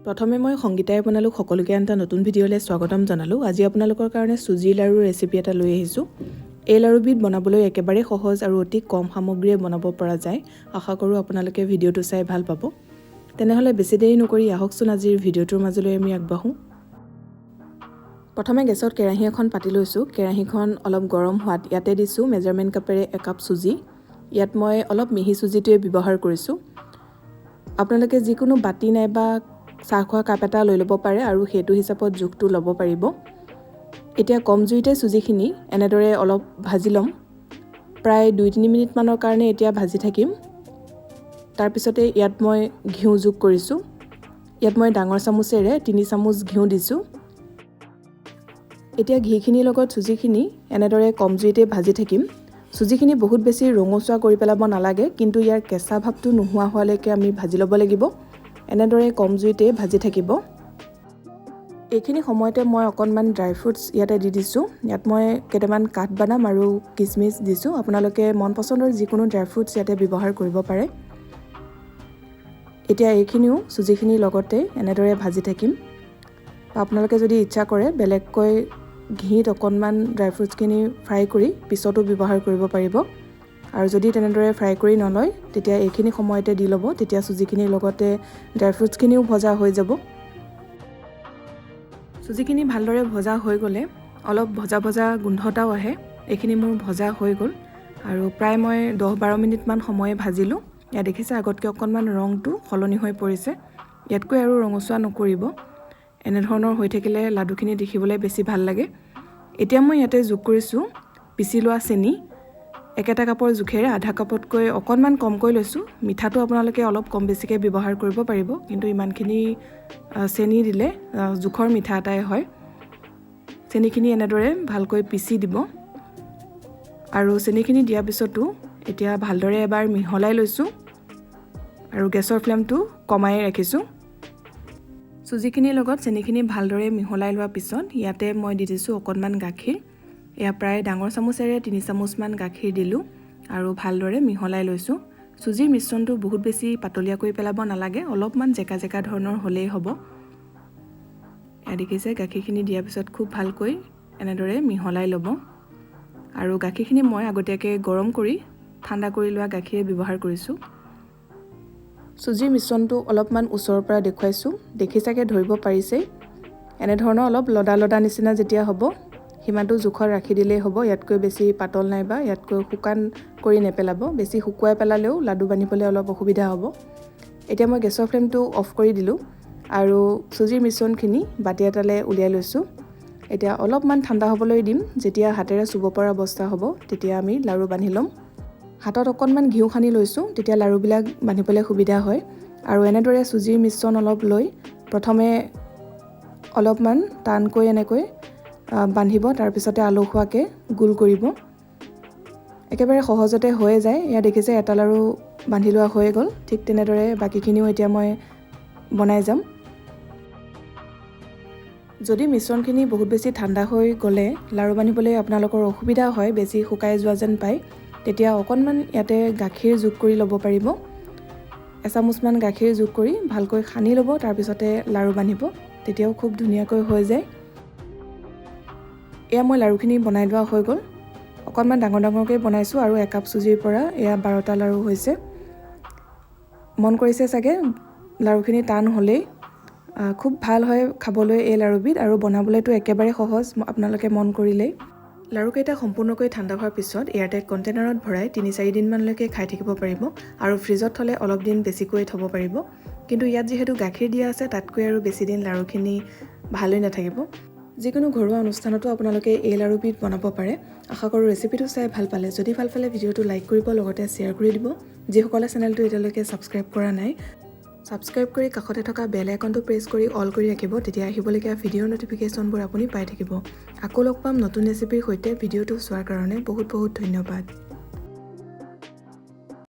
প্ৰথমে মই সংগীতাই বনালো সকলোকে এটা নতুন ভিডিঅ'লৈ স্বাগতম জনালো। আজি আপোনালোকৰ কাৰণে সুজি লাৰু ৰেচিপি এটা লৈ আহিছো। এই লাৰুবিধ বনাবলৈ একেবাৰে সহজ আৰু অতি কম সামগ্ৰীৰে বনাব পৰা যায়। আশা কৰো আপোনালোকে ভিডিঅ'টো চাই ভাল পাব। তেনেহলে বেছি দেৰি নকৰি আহকচোন আজিৰ ভিডিঅ'টোৰ মাজলৈ আমি আগবাঢ়ো। প্ৰথমে গেছত কেৰাহী এখন পাতি লৈছো। কেৰাহীখন অলপ গৰম হোৱাত ইয়াতে দিছো মেজাৰমেণ্ট কাপেৰে 1 কাপ সুজি। ইয়াত মই অলপ মিহি সুজিটোৱে ব্যৱহাৰ কৰিছো। আপোনালোকে যিকোনো বাটি নাইবা চাহ খোৱা কাপ এটা লৈ ল'ব পাৰে আৰু সেইটো হিচাপত জোখটো ল'ব পাৰিব। এতিয়া কম জুইতে সুজিখিনি এনেদৰে অলপ ভাজি ল'ম। প্ৰায় 2-3 মিনিট মানৰ কাৰণে এতিয়া ভাজি থাকিম। তাৰ পিছতে ইয়াত মই ঘিউ যোগ কৰিছো। ইয়াত মই ডাঙৰ চামুচেৰে 3 চামুচ ঘিউ দিছো। এতিয়া ঘিখিনিৰ লগত সুজিখিনি এনেদৰে কম জুইতে ভাজি থাকিম। সুজিখিনি বহুত বেছি ৰঙচুৱা কৰি পেলাব নালাগে, কিন্তু ইয়াৰ কেঁচা ভাৱটো নোহোৱা হোৱালৈকে আমি ভাজি ল'ব লাগিব। এনেদৰে কম জুইতে ভাজি থাকিব। এইখিনি সময়তে মই অকণমান ড্ৰাই ফ্ৰুটছ ইয়াতে দি দিছো। ইয়াত মই কেইটামান কাঠবাদাম আৰু কিচমিচ দিছো। আপোনালোকে মন পছন্দৰ যিকোনো ড্ৰাই ফ্ৰুটছ ইয়াতে ব্যৱহাৰ কৰিব পাৰে। এতিয়া এইখিনিও সুজিখিনিৰ লগতে এনেদৰে ভাজি থাকিম। আপোনালোকে যদি ইচ্ছা কৰে বেলেগকৈ ঘিত অকণমান ড্ৰাই ফ্ৰুটছখিনি ফ্ৰাই কৰি পিছতো ব্যৱহাৰ কৰিব পাৰিব। আৰু যদি তেনেদৰে ফ্ৰাই কৰি নলয় তেতিয়া এইখিনি সময়তে দি ল'ব। তেতিয়া সুজিখিনিৰ লগতে ড্ৰাই ফ্ৰুটছখিনিও ভজা হৈ যাব। সুজিখিনি ভালদৰে ভজা হৈ গ'লে অলপ ভজা ভজা গোন্ধ এটাও আহে। এইখিনি মোৰ ভজা হৈ গ'ল আৰু প্ৰায় মই 10-12 মিনিটমান সময় ভাজিলোঁ। ইয়াত দেখিছে আগতকৈ অকণমান ৰংটো সলনি হৈ পৰিছে। ইয়াতকৈ আৰু ৰঙচুৱা নকৰিব। এনেধৰণৰ হৈ থাকিলে লাডুখিনি দেখিবলৈ বেছি ভাল লাগে। এতিয়া মই ইয়াতে যোগ কৰিছোঁ পিচি লোৱা চেনি। একেটা কাপৰ জোখেৰে আধা কাপতকৈ অকণমান কমকৈ লৈছোঁ। মিঠাটো আপোনালোকে অলপ কম বেছিকৈ ব্যৱহাৰ কৰিব পাৰিব, কিন্তু ইমানখিনি চেনি দিলে জোখৰ মিঠা এটাই হয়। চেনিখিনি এনেদৰে ভালকৈ পিচি দিব আৰু চেনিখিনি দিয়াৰ পিছতো এতিয়া ভালদৰে এবাৰ মিহলাই লৈছোঁ আৰু গেছৰ ফ্লেমটো কমাই ৰাখিছোঁ। সুজিখিনিৰ লগত চেনিখিনি ভালদৰে মিহলাই লোৱাৰ পিছত ইয়াতে মই দি দিছোঁ অকণমান গাখীৰ। এয়া প্ৰায় ডাঙৰ চামুচেৰে 3 চামুচমান গাখীৰ দিলোঁ আৰু ভালদৰে মিহলাই লৈছোঁ। চুজিৰ মিশ্ৰণটো বহুত বেছি পাতলীয়া কৰি পেলাব নালাগে, অলপমান জেকা জেকা ধৰণৰ হ'লেই হ'ব। এয়া দেখিছে গাখীৰখিনি দিয়াৰ পিছত খুব ভালকৈ এনেদৰে মিহলাই ল'ব। আৰু গাখীৰখিনি মই আগতীয়াকৈ গৰম কৰি ঠাণ্ডা কৰি লোৱা গাখীৰে ব্যৱহাৰ কৰিছোঁ। চুজিৰ মিশ্ৰণটো অলপমান ওচৰৰ পৰা দেখুৱাইছোঁ। দেখি চাগে ধৰিব পাৰিছেই। এনেধৰণৰ অলপ লদা লদা নিচিনা যেতিয়া হ'ব সিমানটো জোখত ৰাখি দিলেই হ'ব। ইয়াতকৈ বেছি পাতল নাইবা ইয়াতকৈ শুকান কৰি নেপেলাব। বেছি শুকুৱাই পেলালেও লাডু বান্ধিবলৈ অলপ অসুবিধা হ'ব। এতিয়া মই গেছৰ ফ্লেমটো অফ কৰি দিলোঁ আৰু চুজিৰ মিশ্ৰণখিনি বাতি এটালৈ উলিয়াই লৈছোঁ। এতিয়া অলপমান ঠাণ্ডা হ'বলৈ দিম। যেতিয়া হাতেৰে চুব পৰা অৱস্থা হ'ব তেতিয়া আমি লাৰু বান্ধি ল'ম। হাতত অকণমান ঘিউ সানি লৈছোঁ, তেতিয়া লাৰুবিলাক বান্ধিবলৈ সুবিধা হয়। আৰু এনেদৰে চুজিৰ মিশ্ৰণ অলপ লৈ প্ৰথমে অলপমান টানকৈ এনেকৈ বান্ধিব, তাৰপিছতে আলসুৱাকৈ গোল কৰিব। একেবাৰে সহজতে হৈ যায়। এয়া দেখিছে এটা লাৰু বান্ধি লোৱা হৈ গ'ল। ঠিক তেনেদৰে বাকীখিনিও এতিয়া মই বনাই যাম। যদি মিশ্ৰণখিনি বহুত বেছি ঠাণ্ডা হৈ গ'লে লাৰু বান্ধিবলৈ আপোনালোকৰ অসুবিধা হয়, বেছি শুকাই যোৱা যেন পায়, তেতিয়া অকণমান ইয়াতে গাখীৰ যোগ কৰি ল'ব পাৰিব। এচামুচমান গাখীৰ যোগ কৰি ভালকৈ সানি ল'ব, তাৰপিছতে লাৰু বান্ধিব। তেতিয়াও খুব ধুনীয়াকৈ হৈ যায়। এয়া মই লাৰুখিনি বনাই লোৱা হৈ গ'ল। অকণমান ডাঙৰ ডাঙৰকৈ বনাইছোঁ আৰু 1 কাপ চুজিৰ পৰা এয়া 12টা লাৰু হৈছে। মন কৰিছে চাগে লাৰুখিনি টান হ'লেই। খুব ভাল হয় খাবলৈ এই লাৰুবিধ আৰু বনাবলৈতো একেবাৰে সহজ আপোনালোকে মন কৰিলেই। লাৰুকেইটা সম্পূৰ্ণকৈ ঠাণ্ডা হোৱাৰ পিছত এয়াৰটাইট কণ্টেইনাৰত ভৰাই 3-4 দিনমানলৈকে খাই থাকিব পাৰিব আৰু ফ্ৰিজত থ'লে অলপ দিন বেছিকৈ থ'ব পাৰিব। কিন্তু ইয়াত যিহেতু গাখীৰ দিয়া আছে তাতকৈ আৰু বেছি দিন লাৰুখিনি ভাল হৈ নাথাকিব। যিকোনো ঘৰুৱা অনুষ্ঠানতো আপোনালোকে এই লাৰুবিধ বনাব পাৰে। আশা কৰোঁ ৰেচিপিটো চাই ভাল পালে। যদি ভাল পালে ভিডিঅ'টো লাইক কৰিব, লগতে শ্বেয়াৰ কৰি দিব। যিসকলে চেনেলটো এতিয়ালৈকে ছাবস্ক্ৰাইব কৰা নাই, ছাবস্ক্ৰাইব কৰি কাষতে থকা বেল আইকনটো প্ৰেছ কৰি অল কৰি ৰাখিব। তেতিয়া আহিবলগীয়া ভিডিঅ'ৰ নটিফিকেশ্যনবোৰ আপুনি পাই থাকিব। আকৌ লগ পাম নতুন ৰেচিপিৰ সৈতে। ভিডিঅ'টো চোৱাৰ কাৰণে বহুত বহুত ধন্যবাদ।